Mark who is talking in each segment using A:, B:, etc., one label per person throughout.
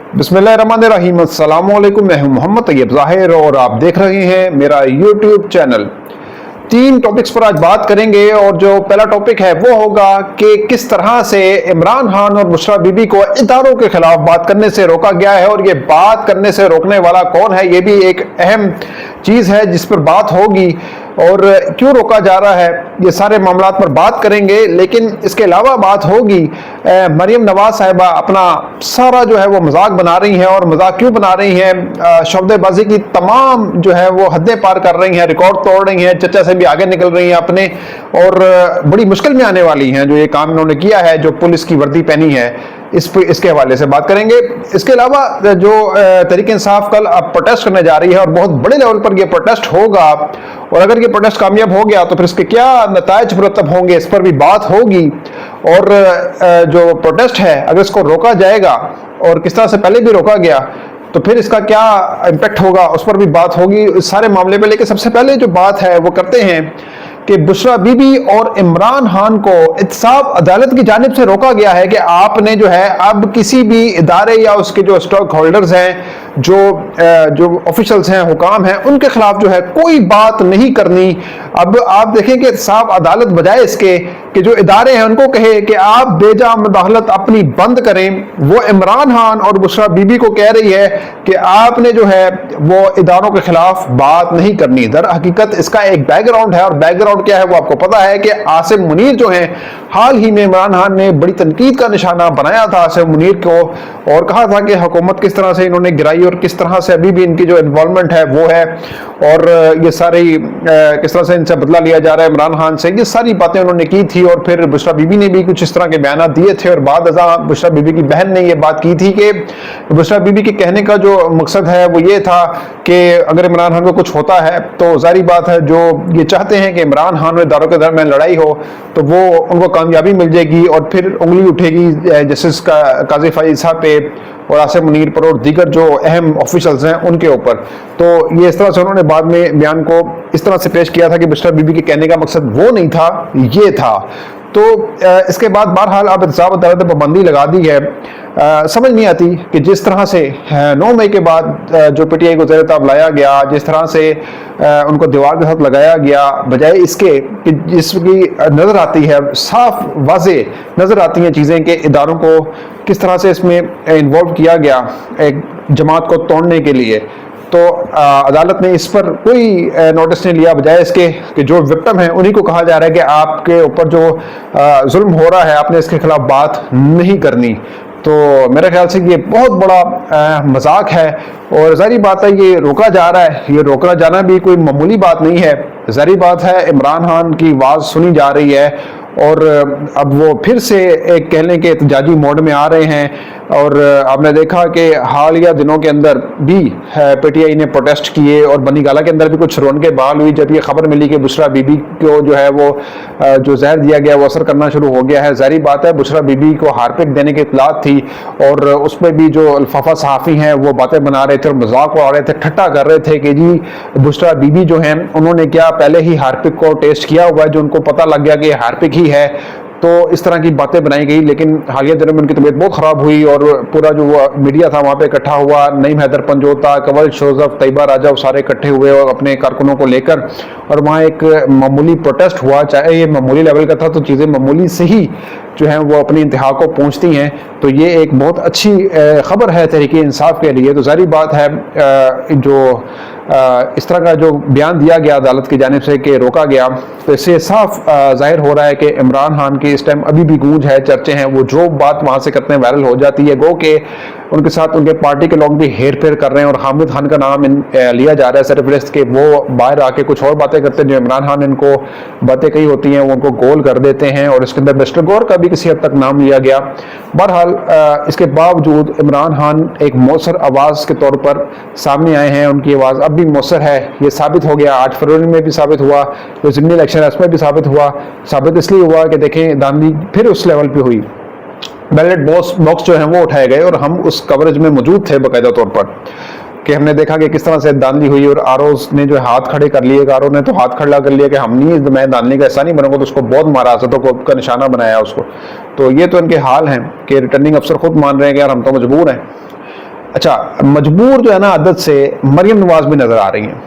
A: बिस्मिल्लाहिर्रहमानिर्रहीम। अस्सलाम वालेकुम। मैं हूं मोहम्मद तैयब ज़ाहिर और आप देख रहे हैं मेरा यूट्यूब चैनल। 3 टॉपिक्स पर आज बात करेंगे और जो पहला टॉपिक है वो होगा कि किस तरह से इमरान खान और बुशरा बीबी को इदारों के खिलाफ बात करने से रोका गया है और ये बात करने से रोकने वाला कौन है, ये भी एक अहम चीज़ है जिस पर बात होगी और क्यों रोका जा रहा है, ये सारे मामला पर बात करेंगे। लेकिन इसके अलावा बात होगी मरियम नवाज साहिबा अपना सारा जो है वो मजाक बना रही हैं और मजाक क्यों बना रही हैं, शब्दबाजी की तमाम जो है वो हदें पार कर रही हैं, रिकॉर्ड तोड़ रही हैं, चर्चा से भी आगे निकल रही हैं अपने, और बड़ी मुश्किल में आने वाली हैं जो ये काम इन्होंने किया है, जो पुलिस की वर्दी पहनी है। इसके हवाले से बात करेंगे। इसके अलावा जो तहरीक इंसाफ कल अब प्रोटेस्ट करने जा रही है और बहुत बड़े लेवल पर यह प्रोटेस्ट होगा, और अगर ये प्रोटेस्ट कामयाब हो गया तो फिर इसके क्या नतायज मुरतब होंगे, इस पर भी बात होगी। और जो प्रोटेस्ट है अगर इसको रोका जाएगा और किस तरह से पहले भी रोका गया तो फिर इसका क्या इम्पेक्ट होगा, उस पर भी बात होगी इस सारे मामले में। लेकिन सबसे पहले जो बात है वो करते हैं कि बुशरा बीबी और इमरान खान को एहतसाब अदालत की जानिब से रोका गया है कि आपने जो है अब किसी भी इदारे या उसके जो स्टॉक होल्डर्स हैं, जो ऑफिशियल्स हैं, हुकाम हैं, उनके खिलाफ जो है कोई बात नहीं करनी। अब आप देखें कि एहतसाब अदालत बजाय इसके कि जो इदारे हैं उनको कहे कि आप बेजा मुदाखलत अपनी बंद करें, वो इमरान खान और बुशरा बीबी को कह रही है कि आपने जो है वो इदारों के खिलाफ बात नहीं करनी। दर हकीकत इसका एक बैकग्राउंड है और बैकग्राउंड क्या है वो आपको पता है कि आसिम मुनीर जो हैं, हाल ही में इमरान खान ने बड़ी तनकीद का निशाना बनाया था आसिम मुनीर को और कहा था कि हुकूमत किस तरह से इन्होंने गिराई और किस तरह से अभी भी इनकी जो इन्वॉल्वमेंट है वो है, और ये सारी किस तरह से इनसे बदला लिया जा रहा है इमरान खान से, ये सारी बातें उन्होंने की थी। और फिर बुशरा बीबी ने भी कुछ इस तरह के बयान दिए थे और बाद बुशरा बीबी की बहन ने ये बात की थी कि बुशरा बीबी के कहने का जो मकसद है वो ये था कि अगर इमरान खान को कुछ होता है तो जारी बात है जो ये चाहते हैं कि इमरान खान और इदारों के दरमियान लड़ाई हो तो वो उनको कामयाबी मिल जाएगी और फिर उंगली उठेगी जस्टिस काजी फाइज साहब पे और आसिम मुनीर पर और दीगर जो अहम ऑफिशियल्स हैं उनके ऊपर। तो ये इस तरह से उन्होंने बाद में बयान को इस तरह से पेश किया था कि बुशरा बीबी के कहने का मकसद वो नहीं था, ये था। तो इसके बाद बहरहाल अब एहतसाब अदालत ने पाबंदी लगा दी है। समझ नहीं आती कि जिस तरह से 9 मई के बाद जो पीटीआई को ज़ेर ताब लाया गया, जिस तरह से उनको दीवार के साथ लगाया गया, बजाय इसके कि जिसकी नज़र आती है, साफ वाजे नज़र आती हैं चीज़ें कि इदारों को किस तरह से इसमें इन्वॉल्व किया गया एक जमात को तोड़ने के लिए। तो अदालत ने इस पर कोई नोटिस नहीं लिया, बजाय इसके कि जो विक्टिम है उन्हीं को कहा जा रहा है कि आपके ऊपर जो जुल्म हो रहा है आपने इसके खिलाफ बात नहीं करनी। तो मेरे ख्याल से ये बहुत बड़ा मजाक है और ज़ाहिर बात है ये रोका जा रहा है, ये रोकना जाना भी कोई मामूली बात नहीं है। ज़ाहिर बात है इमरान खान की आवाज़ सुनी जा रही है और अब वो फिर से एक कहने के एहतजाजी मोड में आ रहे हैं। और आपने देखा कि हालिया दिनों के अंदर भी पीटीआई ने प्रोटेस्ट किए और बनी गाला के अंदर भी कुछ रौनकें बहाल हुई जब ये खबर मिली कि बुशरा बीबी को जो है वो जो जहर दिया गया वो असर करना शुरू हो गया है। ज़ाहिर बात है बुशरा बीबी को हार्पिक देने की इतलात थी और उस पर भी जो अल्फाफा सहाफ़ी हैं वो बातें बना रहे थे और मजाक उड़ा रहे थे, ठट्टा कर रहे थे कि जी बुशरा बीबी जो हैं उन्होंने क्या पहले ही हार्पिक को टेस्ट किया हुआ है, जो उनको पता लग गया कि हार्पिक ही है। तो इस तरह की बातें बनाई गई। लेकिन हालिया दिनों में उनकी तबीयत बहुत ख़राब हुई और पूरा जो मीडिया था वहाँ पे इकट्ठा हुआ, नईम हैदर पंजोता, कंवल शोजफ, तैयबा राजा, वो सारे इकट्ठे हुए और अपने कारकुनों को लेकर, और वहाँ एक मामूली प्रोटेस्ट हुआ। चाहे ये मामूली लेवल का था तो चीज़ें मामूली से ही जो है वो अपनी इंतहा को पहुँचती हैं। तो ये एक बहुत अच्छी खबर है तहरीक इंसाफ के लिए। तो ज़ाहिर बात है जो इस तरह का जो बयान दिया गया अदालत की जानिब से कि रोका गया, तो इससे साफ जाहिर हो रहा है कि इमरान खान की इस टाइम अभी भी गूंज है, चर्चे हैं, वो जो बात वहाँ से करते हैं वायरल हो जाती है। गो के उनके साथ उनके पार्टी के लोग भी हेर फेर कर रहे हैं और हामिद खान का नाम लिया जा रहा है सरफरिस्त के, वो बाहर आके कुछ और बातें करते हैं जो इमरान खान इनको बातें कही होती हैं वो उनको गोल कर देते हैं और इसके अंदर मिस्टर गौर का भी किसी हद तक नाम लिया गया। बहरहाल इसके बावजूद इमरान खान एक मौसर आवाज़ के तौर पर सामने आए हैं, उनकी आवाज़ अब भी मौसर है। ये साबित हो गया 8 फरवरी में भी साबित हुआ, जो ज़िमनी इलेक्शन है उसमें भी साबित हुआ। साबित इसलिए हुआ कि देखें दांधी फिर उस लेवल पे हुई, बैलेट बॉक्स जो है वो उठाए गए और हम उस कवरेज में मौजूद थे बाकायदा तौर पर कि हमने देखा कि किस तरह से दांधली हुई और आरओ ने जो हाथ खड़े कर लिए, आरओ ने तो हाथ खड़ा कर लिया कि हम नहीं, मैं दांधली का ऐसा नहीं बनूंगा, तो उसको बहुत मारा, तो का निशाना बनाया उसको। तो ये तो इनके हाल हैं कि रिटर्निंग अफसर खुद मान रहे हैं कि यार हम तो मजबूर हैं। अच्छा, मजबूर जो है ना आदत से मरियम नवाज भी नजर आ रही हैं।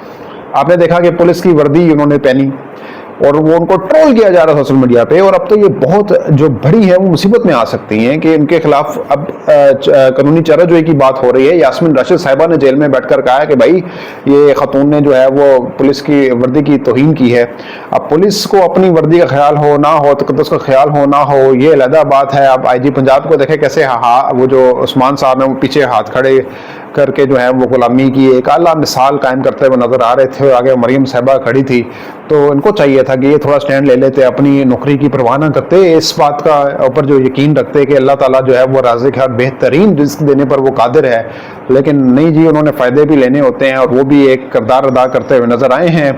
A: आपने देखा कि पुलिस की वर्दी उन्होंने पहनी और वो उनको ट्रोल किया जा रहा है सोशल मीडिया पे, और अब तो ये बहुत जो बड़ी है वो मुसीबत में आ सकती हैं कि इनके खिलाफ अब कानूनी चाराजोई की बात हो रही है। यास्मीन राशिद साहिबा ने जेल में बैठकर कहा है कि भाई ये खातून ने जो है वो पुलिस की वर्दी की तौहीन की है। अब पुलिस को अपनी वर्दी का ख्याल हो ना हो, तकद्दुस का ख्याल हो ना हो, ये अलग बात है। अब IG पंजाब को देखे कैसे वो जो उस्मान साहब हैं वो पीछे हाथ खड़े करके जो है वो गुलामी की एक आला मिसाल कायम करते हुए नजर आ रहे थे, और आगे मरियम साहिबा खड़ी थी। तो इनको चाहिए था कि ये थोड़ा स्टैंड ले लेते, अपनी नौकरी की परवाह ना करते, इस बात का ऊपर जो यकीन रखते कि अल्लाह ताला जो है वो राज़िक है और बेहतरीन रिस्क देने पर वो कादिर है। लेकिन नहीं जी, उन्होंने फ़ायदे भी लेने होते हैं, और वो भी एक किरदार अदा करते हुए नजर आए हैं,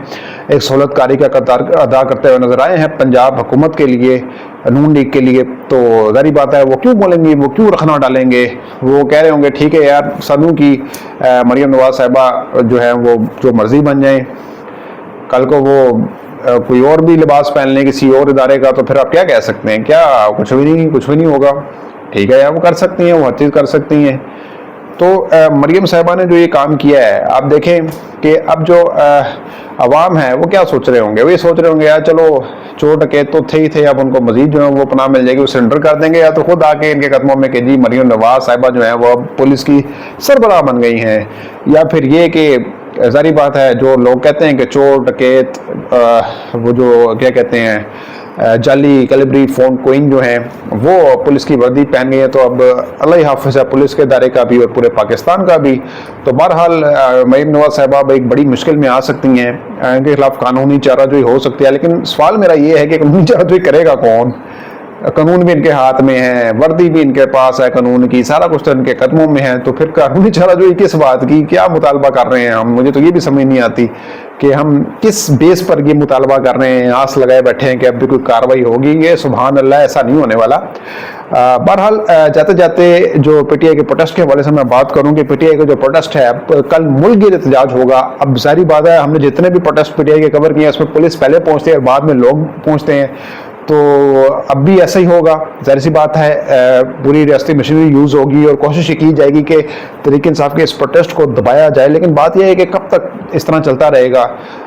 A: एक सहूलतकारी का किरदार अदा करते हुए नजर आए हैं पंजाब हुकूमत के लिए, नून लीग के लिए। तो ज़ाहिर बात है वो क्यों बोलेंगी, वो क्यों रखना डालेंगे, वो कह रहे होंगे ठीक है यार सनू की मरियम नवाज साहिबा जो है वो जो मर्जी बन जाए, कल को वो कोई और भी लिबास पहन लें किसी और इदारे का, तो फिर आप क्या कह सकते हैं, क्या कुछ भी नहीं होगा। ठीक है यार, वो कर सकती हैं, वो हर चीज़ कर सकती हैं। तो मरियम साहिबा ने जो ये काम किया है, आप देखें कि अब जो अवाम है वो क्या सोच रहे होंगे, वो ये सोच रहे होंगे यार चलो चोर डकैत तो थे ही थे, अब उनको मजीद जो है वो पनाह मिल जाएगी, वो सरेंडर कर देंगे, या तो खुद आके इनके कदमों में कि जी मरियम नवाज साहिबा जो है वो अब पुलिस की सरबराह बन गई हैं। या फिर ये कि ज़ाहिर बात है जो लोग कहते हैं कि चोर डकैत वो जो क्या कहते हैं जाली कैलिब्री फोन कोइन जो है वो पुलिस की वर्दी पहन गई है, तो अब अल्लाह ही हाफ़िज़ है पुलिस के दायरे का भी और पूरे पाकिस्तान का भी। तो बहरहाल मरियम नवाज साहिबा एक बड़ी मुश्किल में आ सकती हैं, इनके खिलाफ कानूनी चाराजोई हो सकती है। लेकिन सवाल मेरा ये है कि कानूनी चाराजोई करेगा कौन? कानून भी इनके हाथ में है, वर्दी भी इनके पास है कानून की, सारा कुछ तो इनके कदमों में है, तो फिर कानूनी चाराजोई किस बात की, क्या मुतालबा कर रहे हैं हम? मुझे तो ये भी समझ नहीं आती कि हम किस बेस पर ये मुतालबा कर रहे हैं, आस लगाए बैठे हैं कि अब भी कोई कार्रवाई होगी। ये सुभान अल्लाह, ऐसा नहीं होने वाला। बहरहाल जाते जाते जो PTI के प्रोटेस्ट के हवाले से मैं बात करूं कि PTI का जो प्रोटेस्ट है कल मुल्क एहतजाज होगा। अब जाहिर बात है हमने जितने भी प्रोटेस्ट PTI के कवर किए उसमें पुलिस पहले पहुंचती है और बाद में लोग पहुंचते हैं, तो अब भी ऐसा ही होगा। जाहिर सी बात है पूरी रियासती मशीनरी यूज़ होगी और कोशिश की जाएगी कि तहरीक इंसाफ के इस प्रोटेस्ट को दबाया जाए। लेकिन बात यह है कि कब तक इस तरह चलता रहेगा।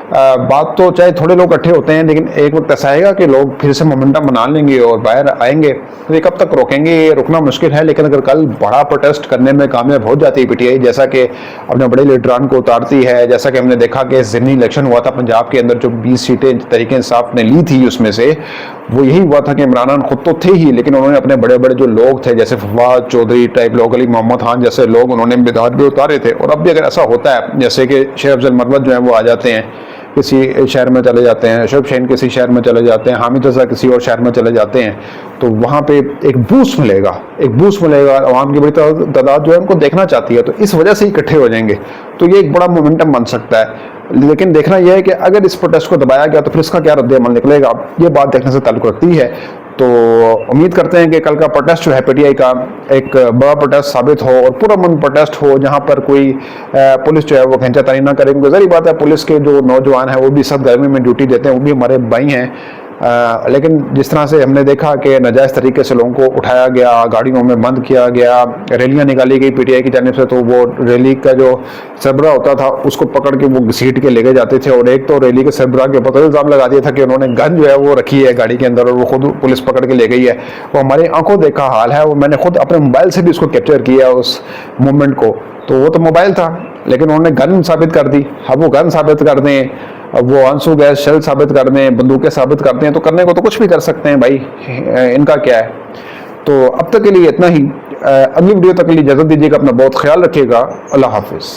A: बात तो चाहे थोड़े लोग इकट्ठे होते हैं, लेकिन एक वक्त ऐसा आएगा कि लोग फिर से मोमेंटम बना लेंगे और बाहर आएंगे, तो ये कब तक रोकेंगे? ये रुकना मुश्किल है। लेकिन अगर कल बड़ा प्रोटेस्ट करने में कामयाब हो जाती है PTI, जैसा कि अपने बड़े लीडरान को उतारती है, जैसा कि हमने देखा कि ज़िमनी इलेक्शन हुआ था पंजाब के अंदर, जो 20 सीटें तहरीक इंसाफ ने ली थी उसमें से वो यही हुआ था कि इमरान खान खुद तो थे ही, लेकिन उन्होंने अपने बड़े बड़े जो लोग थे जैसे फवाद चौधरी टाइप लोग, अली मोहम्मद खान जैसे लोग, उन्होंने मैदान में उतारे थे। और अब भी अगर ऐसा होता है जैसे कि शेर अफजल मरवत जो है वो आ जाते हैं, किसी शहर में चले जाते हैं, शुभ शैन किसी शहर में चले जाते हैं, हामिद रजा किसी और शहर में चले जाते हैं, तो वहाँ पे एक बूस्ट मिलेगा, आवाम की बड़ी तादाद जो है उनको देखना चाहती है, तो इस वजह से इकट्ठे हो जाएंगे, तो ये एक बड़ा मोमेंटम बन सकता है। लेकिन देखना यह है कि अगर इस प्रोटेस्ट को दबाया गया तो फिर इसका क्या रद्द-ए-अमल निकलेगा, ये बात देखने से ताल्लुक रखती है। तो उम्मीद करते हैं कि कल का प्रोटेस्ट जो है PTI का एक बड़ा प्रोटेस्ट साबित हो और पुरअमन प्रोटेस्ट हो, जहां पर कोई पुलिस जो है वो खींचातानी ना करे। क्योंकि ज़ाहिर बात है पुलिस के जो नौजवान हैं वो भी सख्त गर्मी में ड्यूटी देते हैं, वो भी हमारे भाई हैं। लेकिन जिस तरह से हमने देखा कि नाजायज़ तरीके से लोगों को उठाया गया, गाड़ियों में बंद किया गया, रैलियां निकाली गई PTI की जानिब से, तो वो रैली का जो सरबराह होता था उसको पकड़ के वो घसीट के लेके जाते थे। और एक तो रैली के सरबराह के ऊपर इल्ज़ाम लगा दिया था कि उन्होंने गन जो है वो रखी है गाड़ी के अंदर और वो खुद पुलिस पकड़ के ले गई है। वो हमारी आंखों देखा हाल है, वो मैंने खुद अपने मोबाइल से भी उसको कैप्चर किया उस मूवमेंट को। तो वो तो मोबाइल था, लेकिन उन्होंने गन साबित कर दी। अब वो गन साबित कर दें, अब वो आंसू गैस शेल साबित कर दें, बंदूकें साबित कर दें, तो करने को तो कुछ भी कर सकते हैं भाई, इनका क्या है। तो अब तक के लिए इतना ही। अगली वीडियो तक के लिए इजाज़त दीजिएगा, अपना बहुत ख्याल रखिएगा। अल्लाह हाफिज़।